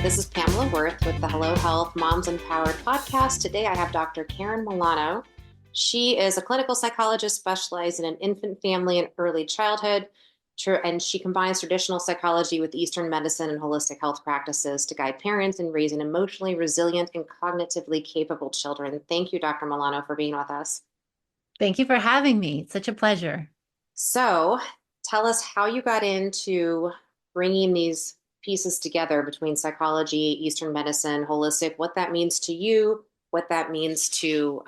This is Pamela Worth with the Hello Health Moms Empowered podcast. Today I have Dr. Karen Molano. She is a clinical psychologist specializing in infant, family, and early childhood. And she combines traditional psychology with Eastern medicine and holistic health practices to guide parents in raising emotionally resilient and cognitively capable children. Thank you, Dr. Molano, for being with us. Thank you for having me. It's such a pleasure. So, tell us how you got into bringing these pieces together between psychology, Eastern medicine, holistic, what that means to you, what that means to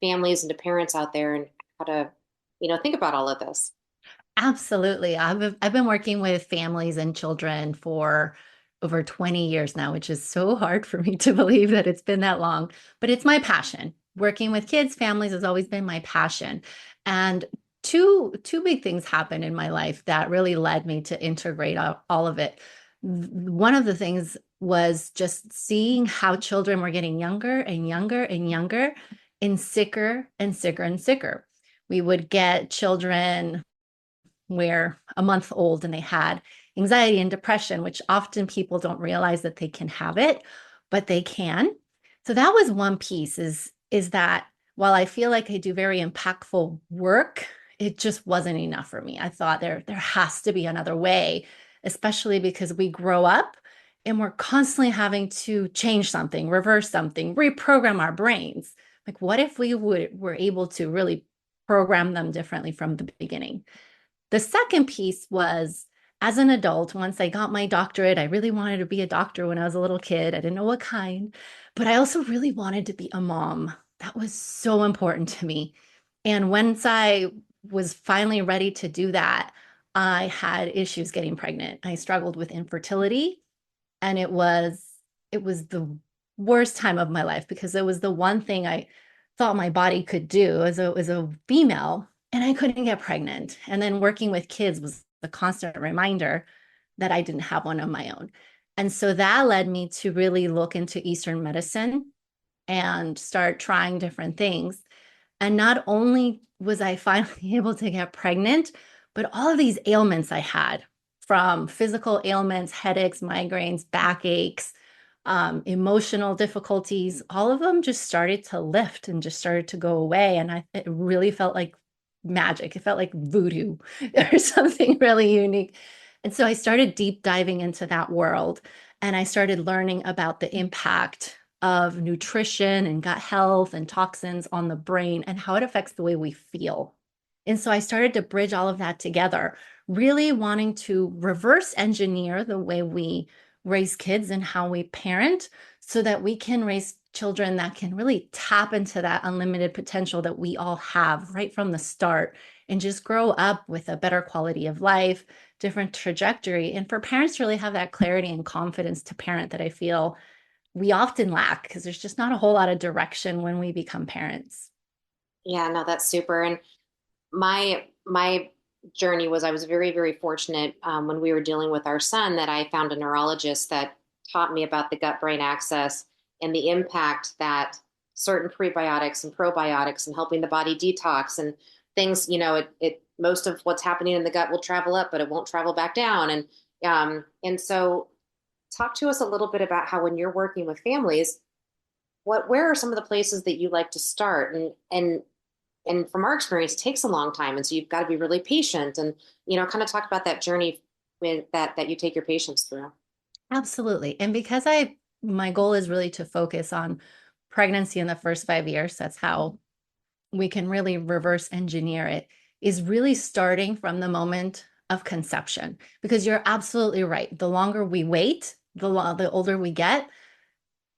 families and to parents out there, and how to, think about all of this. Absolutely. I've been working with families and children for over 20 years now, which is so hard for me to believe that it's been that long, but it's my passion. Working with kids, families has always been my passion. And two big things happened in my life that really led me to integrate all of it. One of the things was just seeing how children were getting younger and younger and younger and sicker and sicker and sicker. We would get children where a month old and they had anxiety and depression, which often people don't realize that they can have it, but they can. So that was one piece is that while I feel like I do very impactful work, it just wasn't enough for me. I thought there has to be another way, especially because we grow up and we're constantly having to change something, reverse something, reprogram our brains. Like what if were able to really program them differently from the beginning? The second piece was as an adult, once I got my doctorate, I really wanted to be a doctor when I was a little kid. I didn't know what kind, but I also really wanted to be a mom. That was so important to me. And once I was finally ready to do that, I had issues getting pregnant. I struggled with infertility, and it was the worst time of my life because it was the one thing I thought my body could do as a female, and I couldn't get pregnant. And then working with kids was the constant reminder that I didn't have one of my own. And so that led me to really look into Eastern medicine and start trying different things. And not only was I finally able to get pregnant, but all of these ailments I had, from physical ailments, headaches, migraines, backaches, emotional difficulties, all of them just started to lift and just started to go away. And it really felt like magic. It felt like voodoo or something really unique. And so I started deep diving into that world, and I started learning about the impact of nutrition and gut health and toxins on the brain and how it affects the way we feel. And so I started to bridge all of that together, really wanting to reverse engineer the way we raise kids and how we parent so that we can raise children that can really tap into that unlimited potential that we all have right from the start and just grow up with a better quality of life, different trajectory. And for parents to really have that clarity and confidence to parent that I feel we often lack because there's just not a whole lot of direction when we become parents. Yeah, no, that's super. And my journey was I was very, very fortunate when we were dealing with our son that I found a neurologist that taught me about the gut-brain axis and the impact that certain prebiotics and probiotics and helping the body detox and things, it most of what's happening in the gut will travel up, but it won't travel back down. And so talk to us a little bit about how when you're working with families, where are some of the places that you like to start? And from our experience, it takes a long time. And so you've got to be really patient and, kind of talk about that journey that you take your patients through. Absolutely. And because my goal is really to focus on pregnancy in the first 5 years, that's how we can really reverse engineer it, is really starting from the moment of conception. Because you're absolutely right. The longer we wait, the older we get,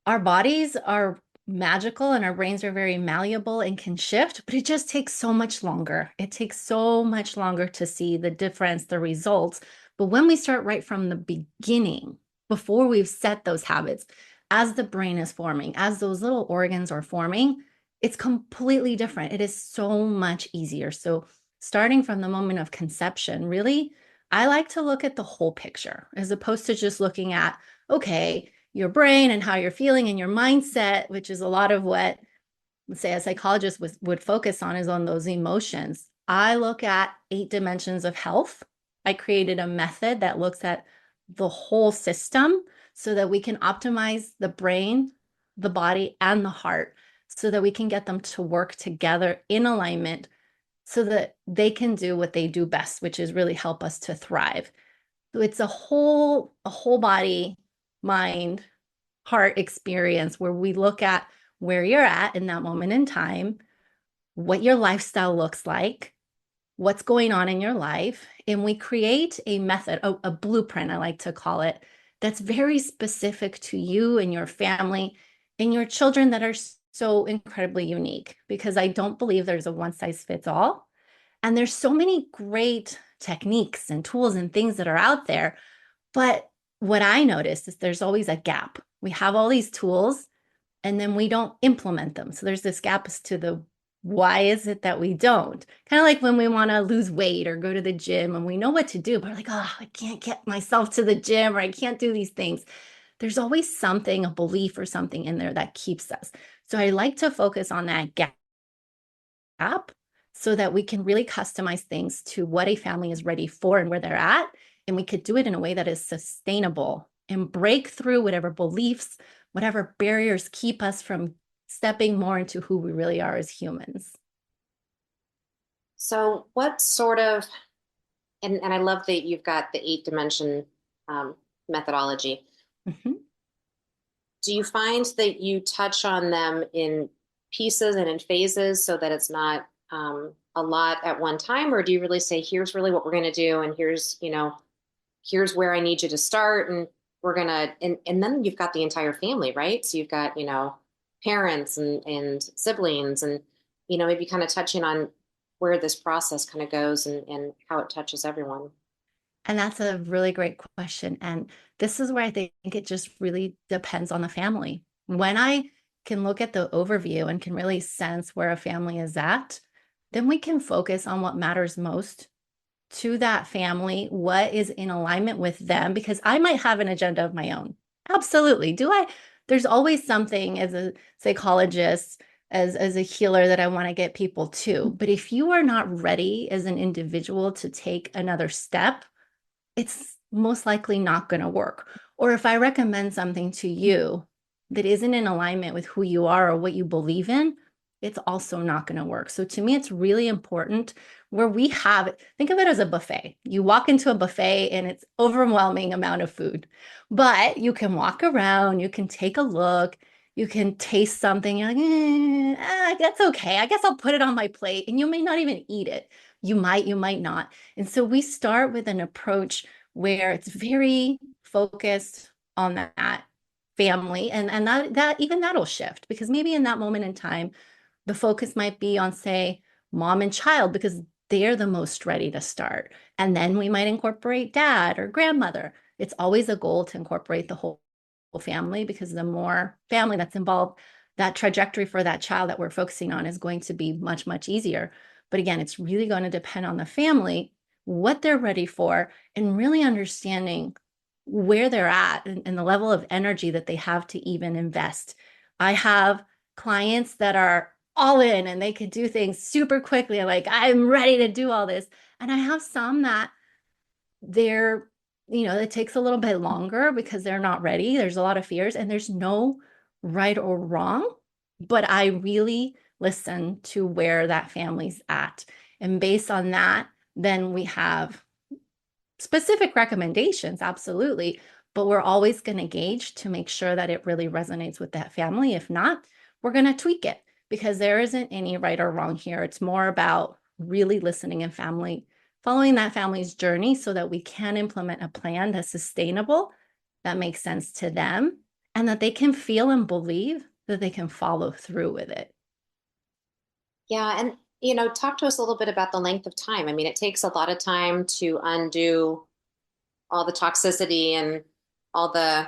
our bodies are magical and our brains are very malleable and can shift, but it just takes so much longer. It takes so much longer to see the difference, the results. But when we start right from the beginning, before we've set those habits, as the brain is forming, as those little organs are forming, it's completely different. It is so much easier. So, starting from the moment of conception, really, I like to look at the whole picture as opposed to just looking at, okay, your brain and how you're feeling and your mindset, which is a lot of what, let's say, a psychologist would focus on, is on those emotions. I look at 8 dimensions of health. I created a method that looks at the whole system so that we can optimize the brain, the body, and the heart so that we can get them to work together in alignment so that they can do what they do best, which is really help us to thrive. So it's a whole body, mind, heart experience where we look at where you're at in that moment in time, what your lifestyle looks like, what's going on in your life, and we create a method, a blueprint, I like to call it, that's very specific to you and your family and your children that are so incredibly unique because I don't believe there's a one size fits all. And there's so many great techniques and tools and things that are out there. But what I noticed is there's always a gap. We have all these tools and then we don't implement them. So there's this gap as to the why is it that we don't? Kind of like when we want to lose weight or go to the gym and we know what to do, but we're like, oh, I can't get myself to the gym or I can't do these things. There's always something, a belief or something in there that keeps us. So I like to focus on that gap so that we can really customize things to what a family is ready for and where they're at. And we could do it in a way that is sustainable and break through whatever beliefs, whatever barriers keep us from stepping more into who we really are as humans. So what sort of, and I love that you've got the 8 dimension um, methodology. Mhm. Do you find that you touch on them in pieces and in phases so that it's not a lot at one time, or do you really say, here's really what we're going to do, and here's where I need you to start, and we're gonna, and then you've got the entire family, right? So you've got, parents and siblings, and maybe kind of touching on where this process kind of goes and how it touches everyone. And that's a really great question. And this is where I think it just really depends on the family. When I can look at the overview and can really sense where a family is at, then we can focus on what matters most to that family, what is in alignment with them, because I might have an agenda of my own. Absolutely. Do I? There's always something as a psychologist, as a healer that I want to get people to. But if you are not ready as an individual to take another step, it's most likely not going to work. Or if I recommend something to you that isn't in alignment with who you are or what you believe in, it's also not going to work. So to me, it's really important where we have, think of it as a buffet. You walk into a buffet and it's overwhelming amount of food, but you can walk around, you can take a look, you can taste something. You're like, that's okay. I guess I'll put it on my plate. And you may not even eat it. You might not. And so we start with an approach where it's very focused on that family and that even that'll shift because maybe in that moment in time the focus might be on say mom and child because they're the most ready to start and then we might incorporate dad or grandmother. It's always a goal to incorporate the whole family because the more family that's involved, that trajectory for that child that we're focusing on is going to be much easier. But again, it's really going to depend on the family, what they're ready for, and really understanding where they're at and the level of energy that they have to even invest. I have clients that are all in and they could do things super quickly. Like, I'm ready to do all this. And I have some that they're, it takes a little bit longer because they're not ready. There's a lot of fears and there's no right or wrong, but I really listen to where that family's at. And based on that, then we have specific recommendations, absolutely, but we're always going to gauge to make sure that it really resonates with that family. If not, we're going to tweak it because there isn't any right or wrong here. It's more about really listening and family, following that family's journey so that we can implement a plan that's sustainable, that makes sense to them, and that they can feel and believe that they can follow through with it. Yeah, and talk to us a little bit about the length of time. I mean, it takes a lot of time to undo all the toxicity and all the,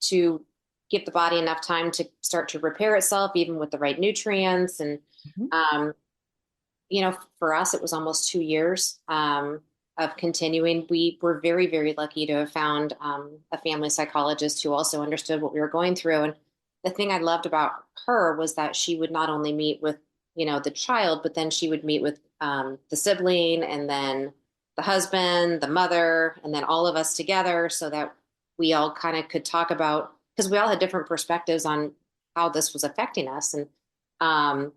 to give the body enough time to start to repair itself, even with the right nutrients. And, Mhm. um, for us, it was almost 2 years of continuing. We were very, very lucky to have found a family psychologist who also understood what we were going through. And the thing I loved about her was that she would not only meet with, the child, but then she would meet with the sibling and then the husband, the mother, and then all of us together so that we all kind of could talk about, because we all had different perspectives on how this was affecting us. And um,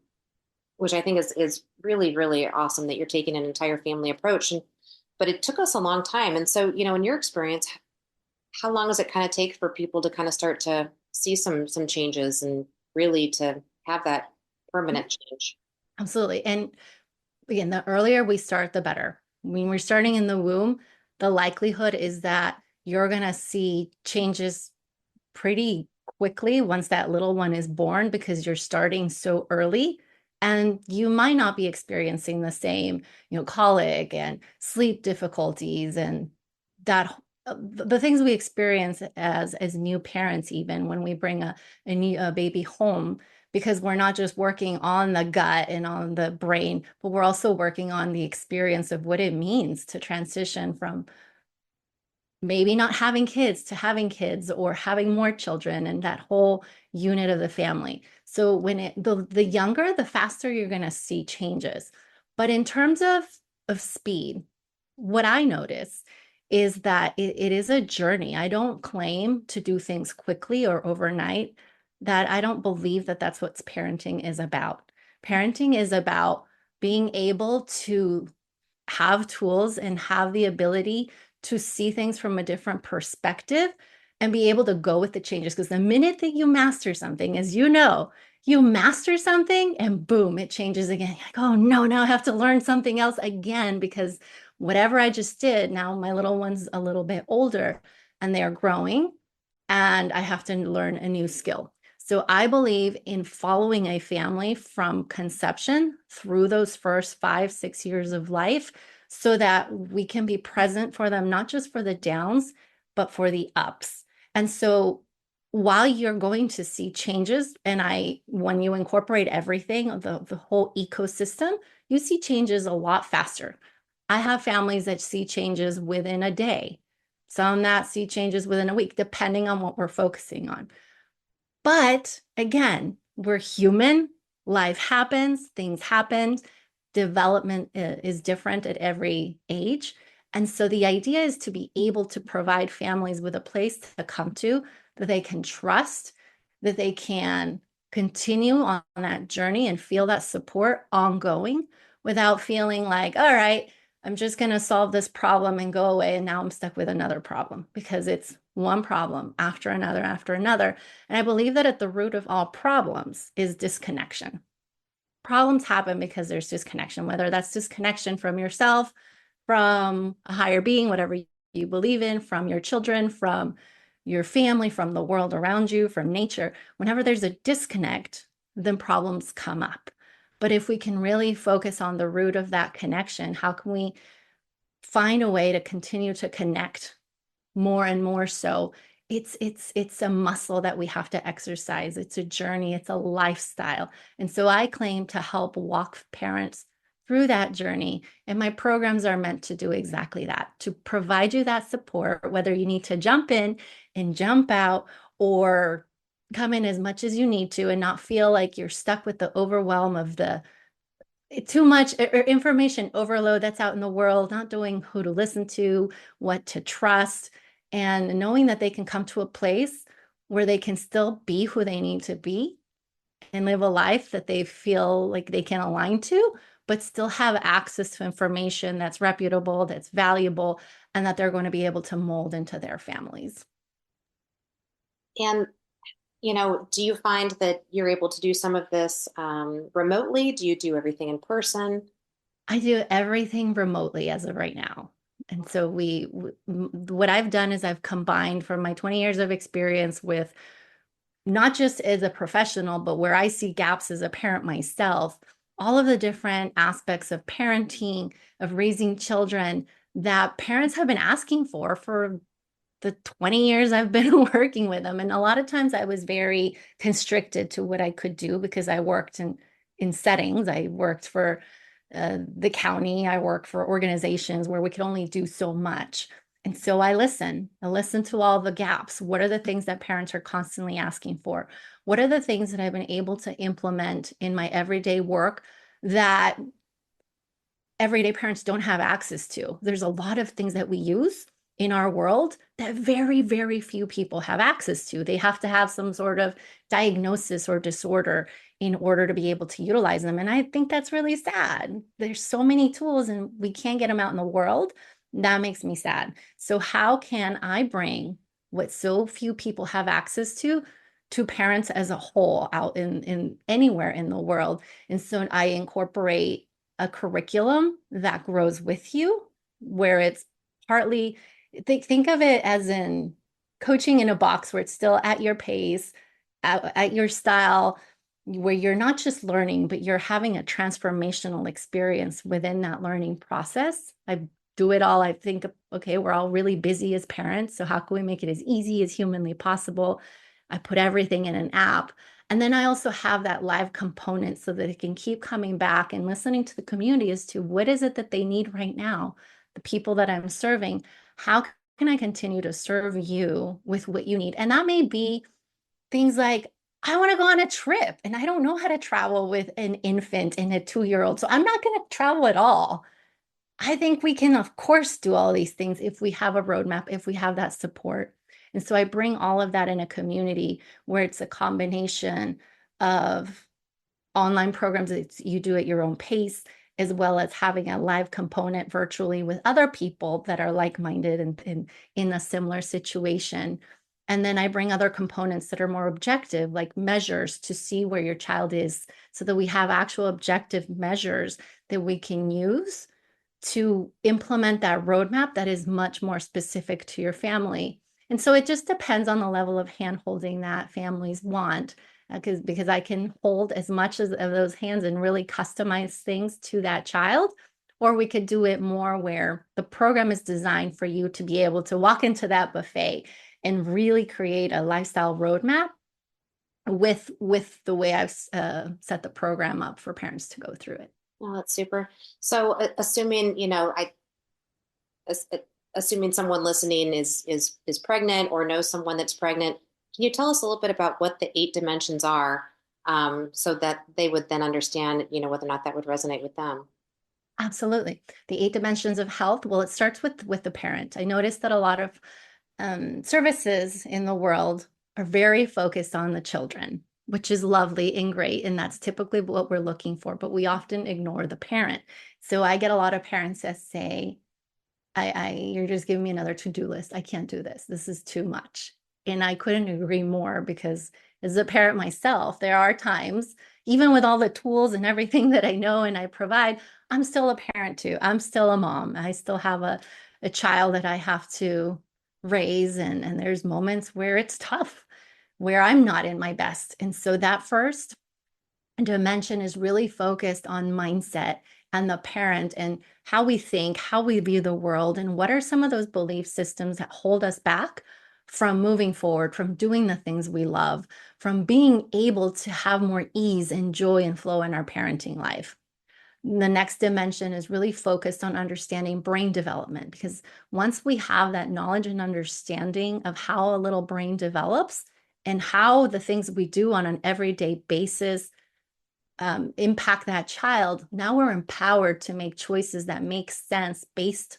which I think is really, really awesome that you're taking an entire family approach. And but it took us a long time. And so, in your experience, how long does it kind of take for people to kind of start to see some changes and really to have that permanent change? Absolutely. And again, the earlier we start, the better. When we're starting in the womb, the likelihood is that you're going to see changes pretty quickly once that little one is born because you're starting so early, and you might not be experiencing the same, colic and sleep difficulties and that the things we experience as new parents, even when we bring a baby home, because we're not just working on the gut and on the brain, but we're also working on the experience of what it means to transition from maybe not having kids to having kids or having more children and that whole unit of the family. So the younger, the faster you're going to see changes. But in terms of speed, what I notice is that it is a journey. I don't claim to do things quickly or overnight. That I don't believe that that's what parenting is about. Parenting is about being able to have tools and have the ability to see things from a different perspective and be able to go with the changes. Because the minute that you master something, as you master something and boom, it changes again. You're like, oh no, now I have to learn something else again because whatever I just did, now my little one's a little bit older and they're growing and I have to learn a new skill. So I believe in following a family from conception through those first 5, 6 years of life so that we can be present for them, not just for the downs, but for the ups. And so while you're going to see changes, and when you incorporate everything, the whole ecosystem, you see changes a lot faster. I have families that see changes within a day, some that see changes within a week, depending on what we're focusing on. But again, we're human. Life happens, things happen. Development is different at every age. And so the idea is to be able to provide families with a place to come to that they can trust, that they can continue on that journey and feel that support ongoing without feeling like, all right, I'm just going to solve this problem and go away. And now I'm stuck with another problem because it's one problem after another after another. And I believe that at the root of all problems is disconnection. Problems happen because there's disconnection, whether that's disconnection from yourself, from a higher being, whatever you believe in, from your children, from your family, from the world around you, from nature. Whenever there's a disconnect, then problems come up. But if we can really focus on the root of that connection, how can we find a way to continue to connect more and more so? It's a muscle that we have to exercise. It's a journey, it's a lifestyle. And so I claim to help walk parents through that journey. And my programs are meant to do exactly that, to provide you that support, whether you need to jump in and jump out or come in as much as you need to and not feel like you're stuck with the overwhelm of the too much information overload that's out in the world, not knowing who to listen to, what to trust, and knowing that they can come to a place where they can still be who they need to be and live a life that they feel like they can align to, but still have access to information that's reputable, that's valuable, and that they're going to be able to mold into their families. And do you find that you're able to do some of this remotely? Do you do everything in person? I do everything remotely as of right now. And so what I've done is I've combined from my 20 years of experience with not just as a professional, but where I see gaps as a parent myself, all of the different aspects of parenting, of raising children that parents have been asking for the 20 years I've been working with them. And a lot of times I was very constricted to what I could do because I worked in settings. I worked for the county. I worked for organizations where we could only do so much. And so I listen to all the gaps. What are the things that parents are constantly asking for? What are the things that I've been able to implement in my everyday work that everyday parents don't have access to? There's a lot of things that we use in our world that very, very few people have access to. They have to have some sort of diagnosis or disorder in order to be able to utilize them. And I think that's really sad. There's so many tools and we can't get them out in the world. That makes me sad. So how can I bring what so few people have access to parents as a whole out in anywhere in the world? And so I incorporate a curriculum that grows with you, where it's partly, think of it as in coaching in a box where it's still at your pace, at your style, where you're not just learning, but you're having a transformational experience within that learning process. I do it all. I think, okay, we're all really busy as parents. So how can we make it as easy as humanly possible? I put everything in an app. And then I also have that live component so that it can keep coming back and listening to the community as to what is it that they need right now, the people that I'm serving. How can I continue to serve you with what you need? And that may be things like, I want to go on a trip and I don't know how to travel with an infant and a 2-year-old. So I'm not going to travel at all. I think we can, of course, do all these things if we have a roadmap, if we have that support. And so I bring all of that in a community where it's a combination of online programs that you do at your own pace, as well as having a live component virtually with other people that are like-minded and in a similar situation. And then I bring other components that are more objective, like measures to see where your child is, so that we have actual objective measures that we can use to implement that roadmap that is much more specific to your family. And so it just depends on the level of hand-holding that families want, because I can hold as much as of those hands and really customize things to that child. Or we could do it more where the program is designed for you to be able to walk into that buffet and really create a lifestyle roadmap with the way I've set the program up for parents to go through it. Oh, that's super. So, assuming, as- assuming someone listening is pregnant or knows someone that's pregnant, can you tell us a little bit about what the 8 dimensions are, so that they would then understand, whether or not that would resonate with them? Absolutely. The 8 dimensions of health. Well, it starts with the parent. I noticed that a lot of services in the world are very focused on the children, which is lovely and great. And that's typically what we're looking for, but we often ignore the parent. So I get a lot of parents that say, you're just giving me another to-do list. I can't do this. This is too much. And I couldn't agree more, because as a parent myself, there are times, even with all the tools and everything that I know and I provide, I'm still a parent too. I'm still a mom. I still have a child that I have to raise. And there's moments where it's tough, where I'm not in my best. And so that first dimension is really focused on mindset and the parent and how we think, how we view the world, and what are some of those belief systems that hold us back from moving forward, from doing the things we love, from being able to have more ease and joy and flow in our parenting life. The next dimension is really focused on understanding brain development, because once we have that knowledge and understanding of how a little brain develops and how the things we do on an everyday basis impact that child, now we're empowered to make choices that make sense based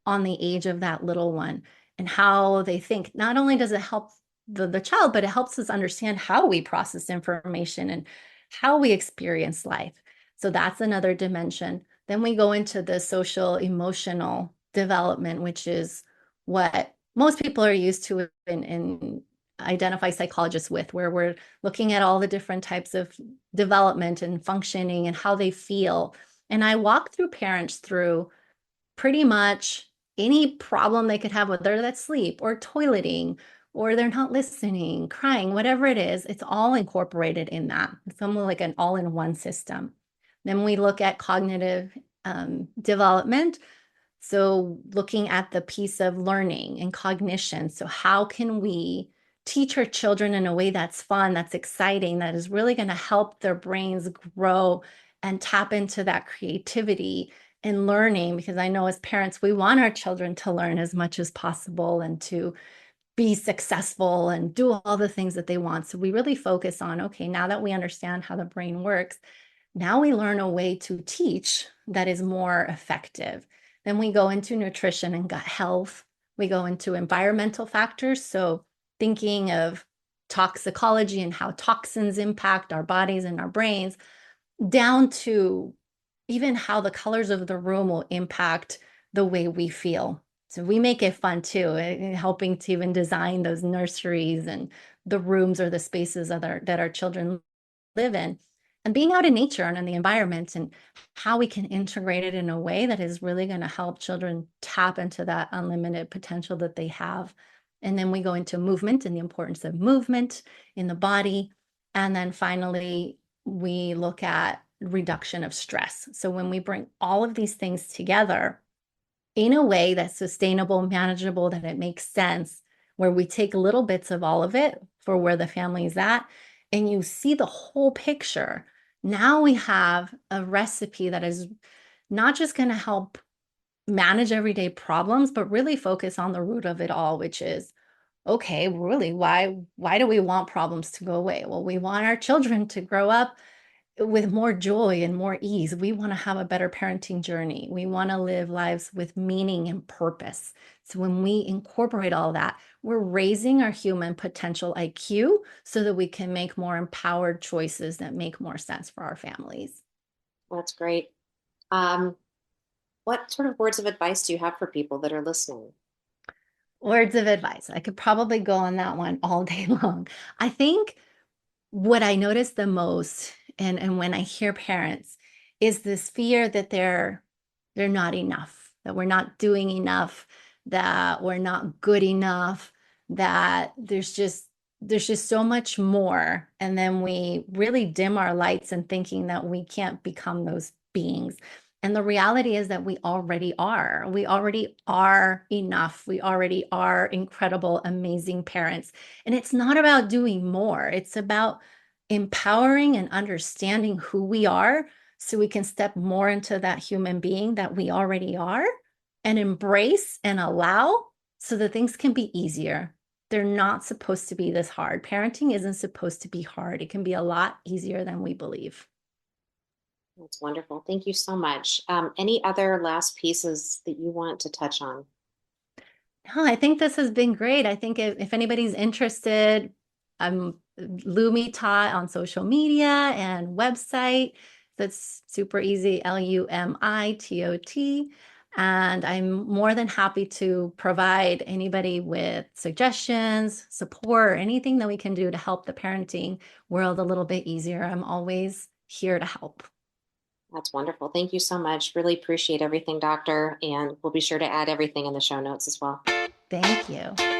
on the age of that little one and how they think. Not only does it help the child, but it helps us understand how we process information and how we experience life. So that's another dimension. Then we go into the social emotional development, which is what most people are used to in identify psychologists with, where we're looking at all the different types of development and functioning and how they feel. And I walk through parents through pretty much any problem they could have, whether that's sleep or toileting or they're not listening, crying, whatever it is, it's all incorporated in that. It's almost like an all-in-one system. Then we look at cognitive development. So looking at the piece of learning and cognition. So how can we teach our children in a way that's fun, that's exciting, that is really going to help their brains grow and tap into that creativity and learning? Because I know as parents, we want our children to learn as much as possible and to be successful and do all the things that they want. So we really focus on, okay, now that we understand how the brain works, now we learn a way to teach that is more effective. Then we go into nutrition and gut health, We go into environmental factors. So thinking of toxicology and how toxins impact our bodies and our brains, down to even how the colors of the room will impact the way we feel. So we make it fun too, helping to even design those nurseries and the rooms or the spaces that our children live in. And being out in nature and in the environment and how we can integrate it in a way that is really going to help children tap into that unlimited potential that they have. And then we go into movement and the importance of movement in the body. And then finally, we look at reduction of stress. So when we bring all of these things together in a way that's sustainable, manageable, that it makes sense, where we take little bits of all of it for where the family is at, and you see the whole picture. Now we have a recipe that is not just going to help manage everyday problems, but really focus on the root of it all, which is, okay, really, why do we want problems to go away? Well, we want our children to grow up with more joy and more ease. We want to have a better parenting journey. We want to live lives with meaning and purpose. So when we incorporate all that, we're raising our human potential IQ so that we can make more empowered choices that make more sense for our families. That's great. Um, what sort of words of advice do you have for people that are listening? Words of advice. I could probably go on that one all day long. I think what I notice the most, and when I hear parents, is this fear that they're not enough, that we're not doing enough, that we're not good enough, that there's just so much more. And then we really dim our lights and thinking that we can't become those beings. And the reality is that we already are. We already are enough. We already are incredible, amazing parents. And it's not about doing more. It's about empowering and understanding who we are so we can step more into that human being that we already are and embrace and allow so that things can be easier. They're not supposed to be this hard. Parenting isn't supposed to be hard. It can be a lot easier than we believe. That's wonderful. Thank you so much. Any other last pieces that you want to touch on? No, I think this has been great. I think if anybody's interested, I'm Lumi Tot on social media and website. That's super easy, LUMITOT. And I'm more than happy to provide anybody with suggestions, support, anything that we can do to help the parenting world a little bit easier. I'm always here to help. That's wonderful. Thank you so much. Really appreciate everything, doctor. And we'll be sure to add everything in the show notes as well. Thank you.